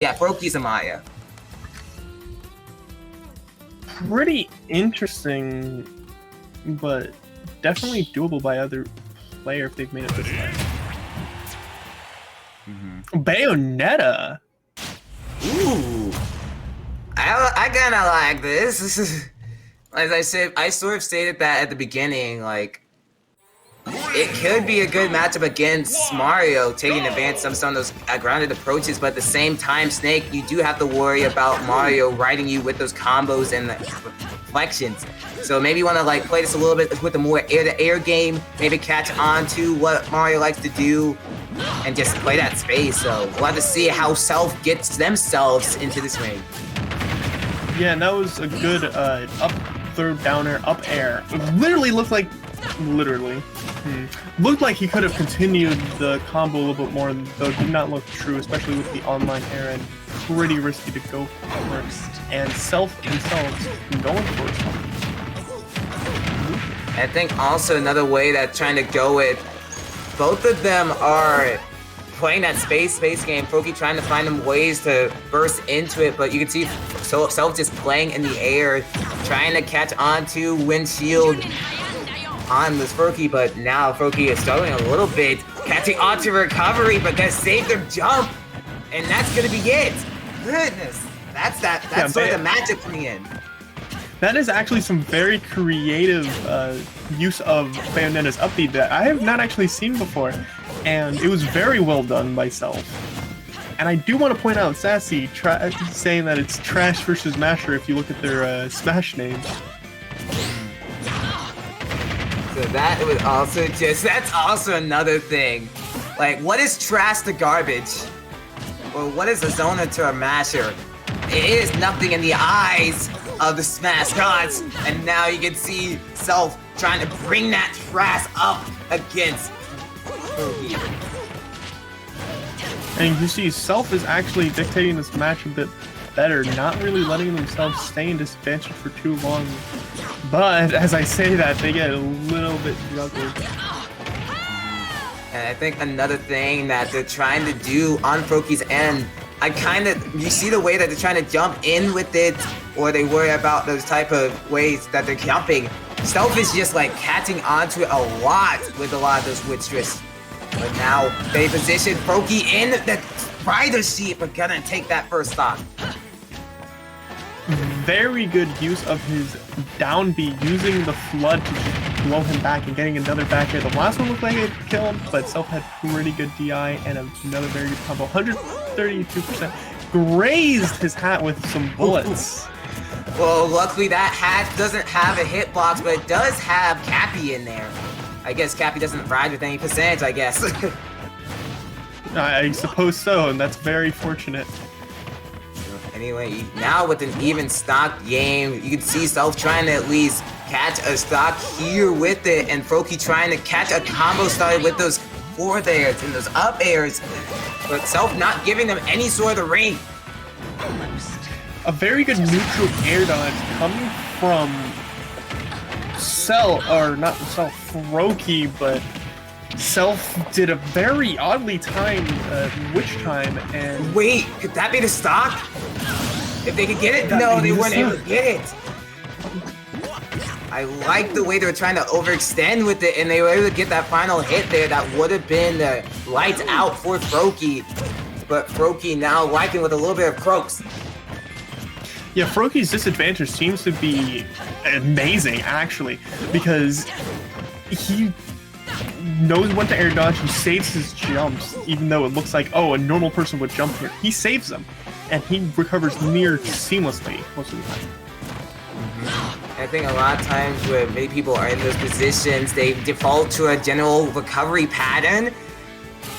Yeah, Froakie's a Maya. Pretty interesting, but definitely doable by other player if they've made it this way. Bayonetta. Ooh, I kind of like this. This is, as I said, I sort of stated that at the beginning. Like, it could be a good matchup against Mario, taking advantage of some of those grounded approaches. But at the same time, Snake, you do have to worry about Mario riding you with those combos and the reflections. So maybe you want to like play this a little bit with a more air-to-air game. Maybe catch on to what Mario likes to do, and just play that space. So we'll have to see how Self gets themselves into this ring. Yeah, and that was a good up throw downer, up air. It literally looked like, looked like he could have continued the combo a little bit more, though it did not look true, especially with the online air and pretty risky to go for. And Self themselves going for it. I think also another way that trying to go with, both of them are playing that space game. Froakie trying to find them ways to burst into it, but you can see Self just playing in the air, trying to catch onto windshield on this Froakie, but now Froakie is struggling a little bit, catching onto recovery, but gonna save their jump, and that's gonna be it. Goodness, that's sort of the magic coming in. That is actually some very creative use of Bayonetta's up B that I have not actually seen before, and it was very well done by Self. And I do want to point out Sassy saying that it's Trash versus Masher if you look at their Smash names. So that was also that's also another thing. Like, what is trash to garbage? Or what is a zoner to a masher? It is nothing in the eyes of the Smash gods, and now you can see Self trying to bring that trash up against Froakie. And you see Self is actually dictating this match a bit better, not really letting themselves stay in disadvantage for too long. But as I say that, they get a little bit juggled. And I think another thing that they're trying to do on Froakie's end, you see the way that they're trying to jump in with it, or they worry about those type of ways that they're jumping. Self is just like catching onto it a lot with a lot of those witch twists. But now they position Froakie in the rider seat, but gonna take that first stock. Very good use of his down B, using the flood to blow him back and getting another back air. The last one looked like it killed him, but Self had pretty good DI and another very good combo. 132%. Grazed his hat with some bullets. Well, luckily that hat doesn't have a hitbox, but it does have Cappy in there. I guess Cappy doesn't ride with any percentage, I guess. I suppose so, and that's very fortunate. Anyway, now with an even stock game, you can see Self trying to at least catch a stock here with it, and Froakie trying to catch a combo started with those forward airs and those up airs, but Self not giving them any sort of the ring. A very good neutral air dodge coming from Froakie, but Self did a very oddly timed witch time, and wait, could that be the stock? If they could get it? No, they weren't able to get it. I like the way they were trying to overextend with it, and they were able to get that final hit there. That would have been the lights out for Froakie, but Froakie now wiping with a little bit of Croaks. Yeah, Froakie's disadvantage seems to be amazing, actually, because he knows when to air dodge, he saves his jumps, even though it looks like, oh, a normal person would jump here. He saves them, and he recovers near seamlessly most of the time. I think a lot of times when many people are in those positions, they default to a general recovery pattern,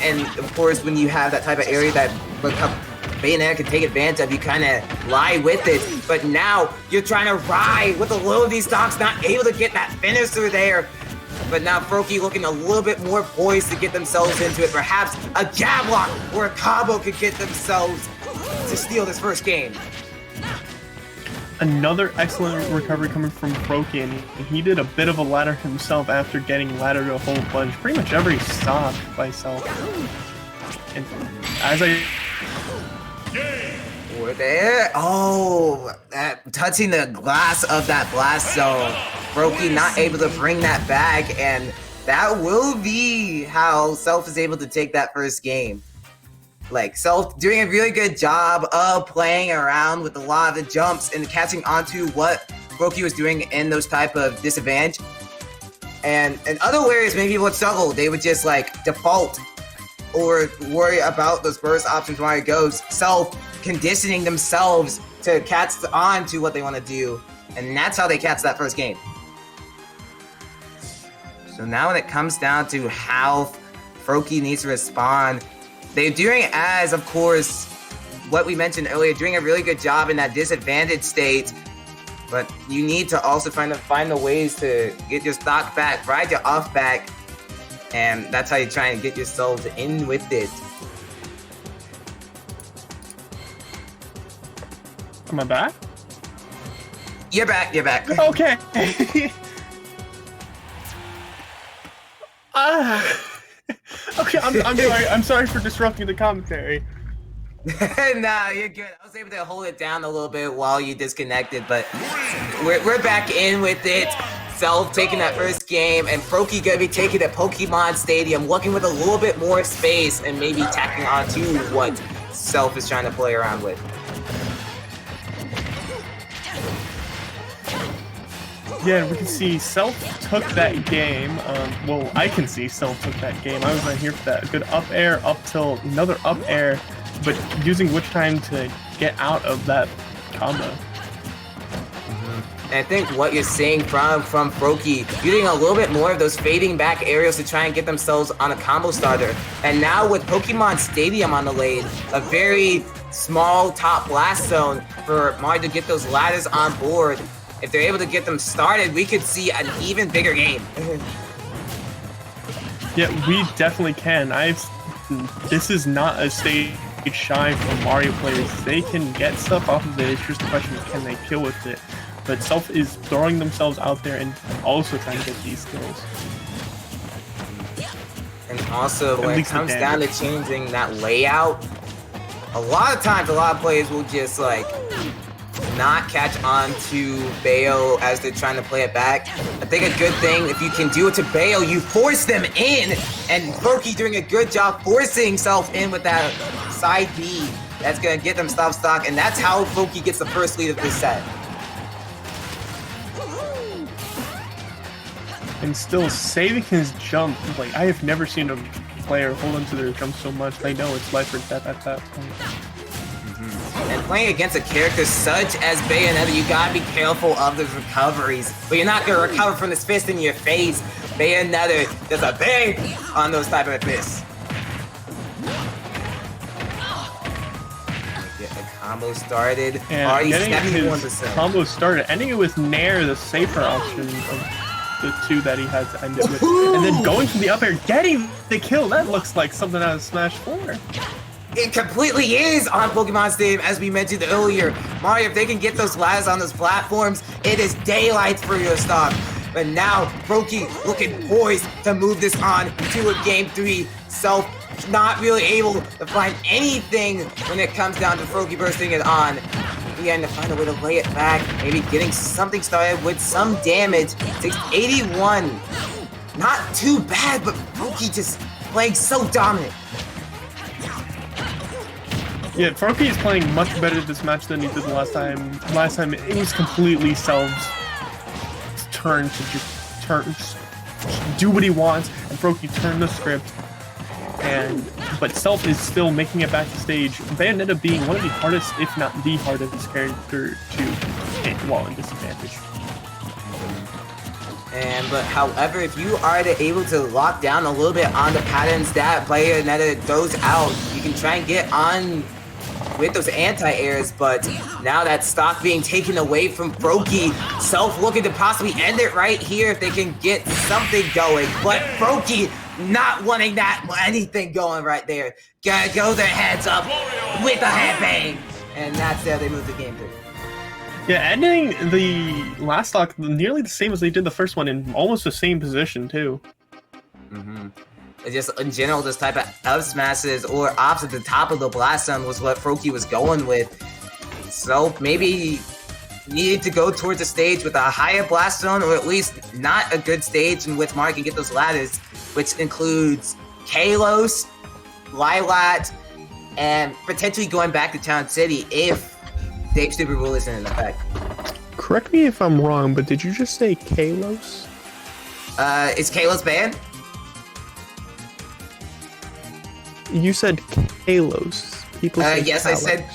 and of course when you have that type of area that Bayonetta can take advantage of, you kind of lie with it, but now you're trying to ride with a little of these stocks, not able to get that finisher there. But now Froakie looking a little bit more poised to get themselves into it. Perhaps a jab lock or a combo could get themselves to steal this first game. Another excellent recovery coming from Froakie, and he did a bit of a ladder himself after getting laddered a whole bunch. Pretty much every stock by Self. And as I... We're there. Oh, touching the glass of that blast zone. Froakie not able to bring that back, and that will be how Self is able to take that first game. Like, Self doing a really good job of playing around with a lot of the jumps and catching onto what Froakie was doing in those type of disadvantage. And in other areas, maybe people would struggle. They would just, like, default or worry about those burst options where it goes. Self conditioning themselves to catch on to what they want to do. And that's how they catch that first game. So now when it comes down to how Froakie needs to respond, they're doing as, of course, what we mentioned earlier, doing a really good job in that disadvantaged state. But you need to also find the ways to get your stock back, ride your off back, and that's how you try and get yourselves in with it. Am I back? You're back, you're back. Okay. Okay, I'm sorry for disrupting the commentary. Nah, you're good. I was able to hold it down a little bit while you disconnected, but we're back in with it. Self taking that first game, and Froakie gonna be taking it Pokemon Stadium, looking with a little bit more space and maybe tacking on to what Self is trying to play around with. Yeah, we can see Self took that game. Well, I can see Self took that game. I was right here for that good up air, up tilt, another up air, but using which time to get out of that combo. And I think what you're seeing from Froakie, using a little bit more of those fading back aerials to try and get themselves on a combo starter. And now with Pokemon Stadium on the lane, a very small top blast zone for Mario to get those ladders on board. If they're able to get them started, we could see an even bigger game. Yeah, we definitely can. This is not a stage shy for Mario players. They can get stuff off of it. It's just a question of can they kill with it. But Self is throwing themselves out there and also trying to get these skills. And also, when it comes down to changing that layout, a lot of times, a lot of players will just, like, not catch on to Bayo as they're trying to play it back. I think a good thing, if you can do it to Bayo, you force them in, and Froakie doing a good job forcing Self in with that side B. That's gonna get them stop stock, and that's how Froakie gets the first lead of this set. And still saving his jump. Like, I have never seen a player hold onto their jump so much. They know it's life or death at that point. And playing against a character such as Bayonetta, you gotta be careful of those recoveries. But you're not gonna recover from this fist in your face. Bayonetta does a bang on those type of fists. Get the combo started. And already getting 71%. his combo started, ending it with Nair, the safer option of the two that he had to end it with. And then going for the up air, getting the kill. That looks like something out of Smash 4. It completely is on Pokemon Stadium, as we mentioned earlier. Mario, if they can get those ladders on those platforms, it is daylight for your stock. But now, Froakie looking poised to move this on to a Game 3. Self not really able to find anything when it comes down to Froakie bursting it on. Again, to find a way to lay it back, maybe getting something started with some damage. Takes 81. Not too bad, but Froakie just playing so dominant. Yeah, Froakie is playing much better this match than he did the last time. Last time it was completely Self's turn to just do what he wants, and Froakie turned the script. But Self is still making it back to stage. Bayonetta being one of the hardest, if not the hardest character to hit while in disadvantage. But however, if you are able to lock down a little bit on the patterns that Bayonetta throws out, you can try and get on with those anti-airs, but now that stock being taken away from Froakie, Self looking to possibly end it right here if they can get something going, but Froakie not wanting that anything going right there. Gotta go their heads up with a headbang, and that's how they move the game through. Yeah, ending the last stock nearly the same as they did the first one in almost the same position too. Just in general, this type of up smashes or ops at the top of the blast zone was what Froakie was going with. So maybe needed to go towards a stage with a higher blast zone, or at least not a good stage in which Mario can get those ladders, which includes Kalos, Lilat, and potentially going back to Town City if Dave Super Rule isn't in effect. Correct me if I'm wrong, but did you just say Kalos? Is Kalos banned? You said Kalos. People say yes, Kalos. I said.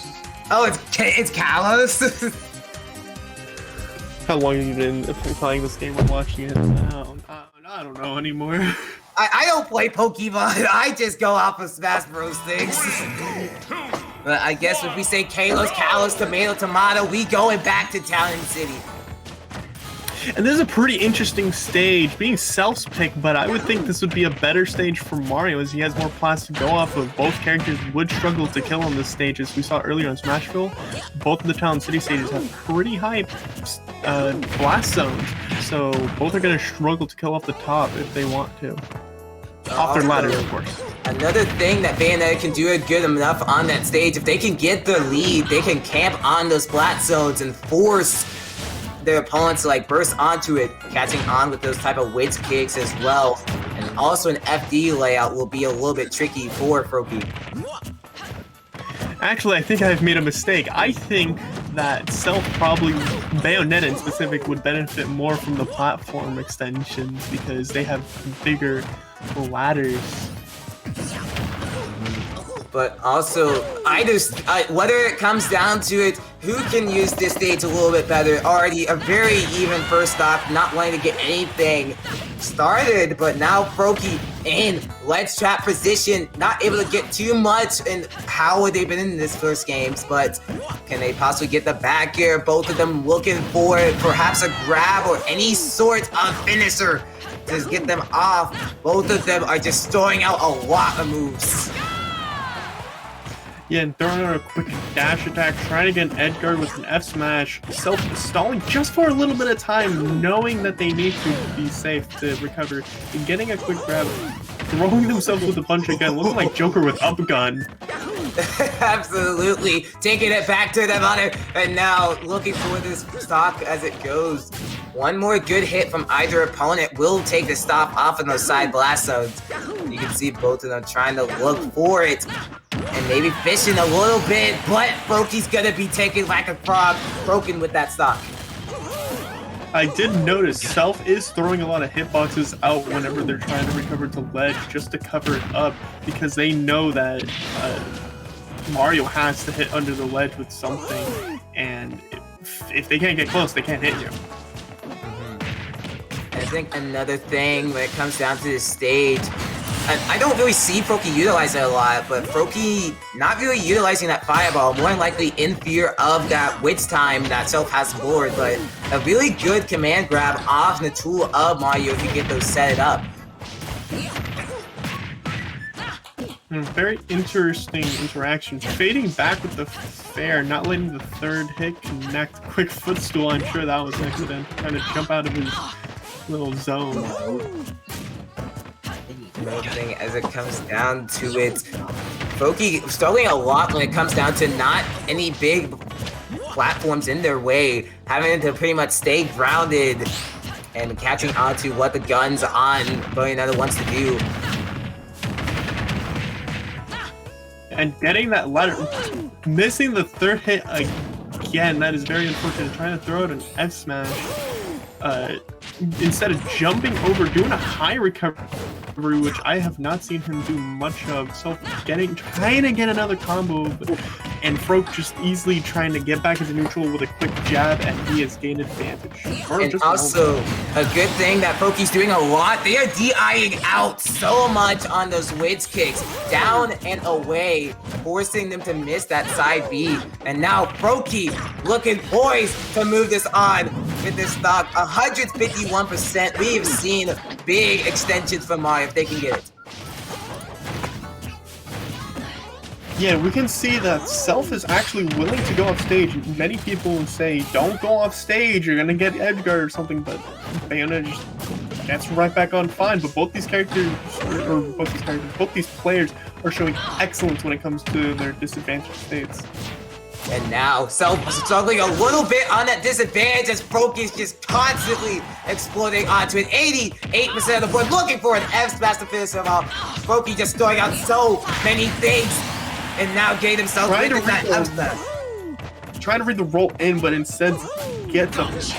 Oh, it's Kalos. How long have you been playing this game or watching it? I don't know anymore. I don't play Pokemon. I just go off of Smash Bros. Things. But I guess if we say Kalos, Tomato, we going back to Town City. And this is a pretty interesting stage, being Self's pick, but I would think this would be a better stage for Mario as he has more plots to go off of. Both characters would struggle to kill on this stage, as we saw earlier on Smashville. Both of the Town City stages have pretty high blast zones, so both are going to struggle to kill off the top if they want to. Off their ladders, of course. Another thing that Bayonetta can do good enough on that stage, if they can get the lead, they can camp on those blast zones and force their opponents to like burst onto it, catching on with those type of weight kicks as well. And also an FD layout will be a little bit tricky for Froakie. Actually, I think I've made a mistake. I think that Bayonetta in specific would benefit more from the platform extensions because they have bigger ladders. But also, whether it comes down to it, who can use this stage a little bit better? Already a very even first off, not wanting to get anything started, but now Froakie in ledge trap position, not able to get too much. And how would they been in this first games? But can they possibly get the back air? Both of them looking for perhaps a grab or any sort of finisher to get them off. Both of them are just throwing out a lot of moves. Yeah, and throwing out a quick dash attack, trying to get an edge guard with an F smash, stalling just for a little bit of time, knowing that they need to be safe to recover, and getting a quick grab, throwing themselves with a punch again, looking like Joker with up gun. Absolutely, taking it back to the mother, and now looking for this stock as it goes. One more good hit from either opponent will take the stop off in those side blast zones. You can see both of them trying to look for it. And maybe fishing a little bit, but Froakie's gonna be taken like a frog, broken with that stock. I did notice Self is throwing a lot of hitboxes out whenever they're trying to recover to ledge just to cover it up because they know that Mario has to hit under the ledge with something, and if they can't get close, they can't hit you. I think another thing when it comes down to this stage, I don't really see Froakie utilize it a lot, but Froakie not really utilizing that fireball, more than likely in fear of that witch time that Self has board, but a really good command grab off the tool of Mario if you get those set up. Very interesting interaction. Fading back with the fair, not letting the third hit connect. Quick footstool, I'm sure that was an accident. Trying to jump out of his little zone. Another thing as it comes down to it, Froakie struggling a lot when it comes down to not any big platforms in their way, having to pretty much stay grounded and catching on to what the guns on Bayonetta wants to do. And getting that ladder, missing the third hit again, that is very unfortunate. Trying to throw out an F smash. Instead of jumping over, doing a high recovery, which I have not seen him do much of. So trying to get another combo, and Froak just easily trying to get back into neutral with a quick jab, and he has gained advantage. And also, a good thing that Froakie's doing a lot, they are DIing out so much on those wedge kicks, down and away, forcing them to miss that side B. And now Froakie looking poised to move this on with this stock, 151%. We have seen big extensions from Mario if they can get it. Yeah, we can see that Self is actually willing to go off stage. Many people would say, don't go off stage, you're gonna get edgeguard or something, but Bayonetta just gets right back on fine. But both these players are showing excellence when it comes to their disadvantaged states. And now, struggling a little bit on that disadvantage as Froakie's just constantly exploding onto it. 88% of the board looking for an F smash to finish him off. Froakie just throwing out so many things. And now getting himself into that F smash. Trying to read the roll in, but instead gets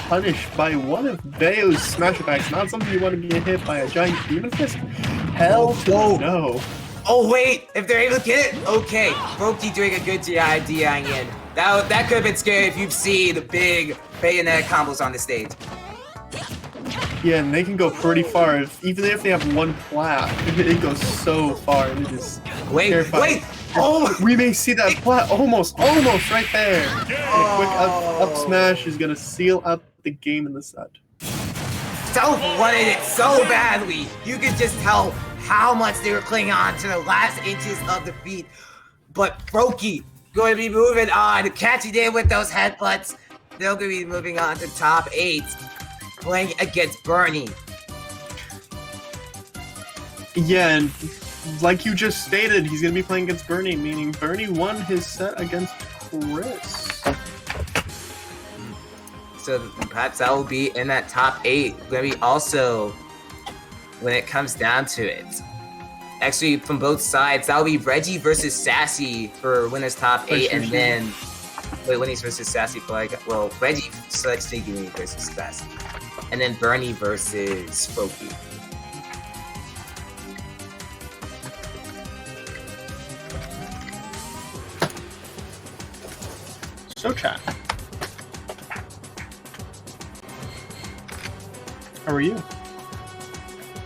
punished by one of Bayo's smash attacks. Not something you want to get hit by a giant demon fist. Hell no. Oh wait, if they're able to get it, okay. Froakie doing a good job DIing in. That could have been scary if you've seen the big Bayonetta combos on the stage. Yeah, and they can go pretty far. Even if they have one plat, it goes so far. It is terrifying. Wait! Oh! We may see that plat almost right there. And a quick up smash is gonna seal up the game in the set. Self wanted it so badly. You could just tell how much they were clinging on to the last inches of the feet. But Froakie going to be moving on, catching in with those headbutts. They're going to be moving on to top 8, playing against Bernie. Yeah, and like you just stated, he's going to be playing against Bernie, meaning Bernie won his set against Chris. So perhaps that will be in that top 8. Going to be also, when it comes down to it, actually from both sides, that'll be Reggie versus Sassy for winners top 8, and then Winnie's versus Sassy for Reggie selects Tiggy versus Sassy, and then Bernie versus Froakie. So chat. How are you?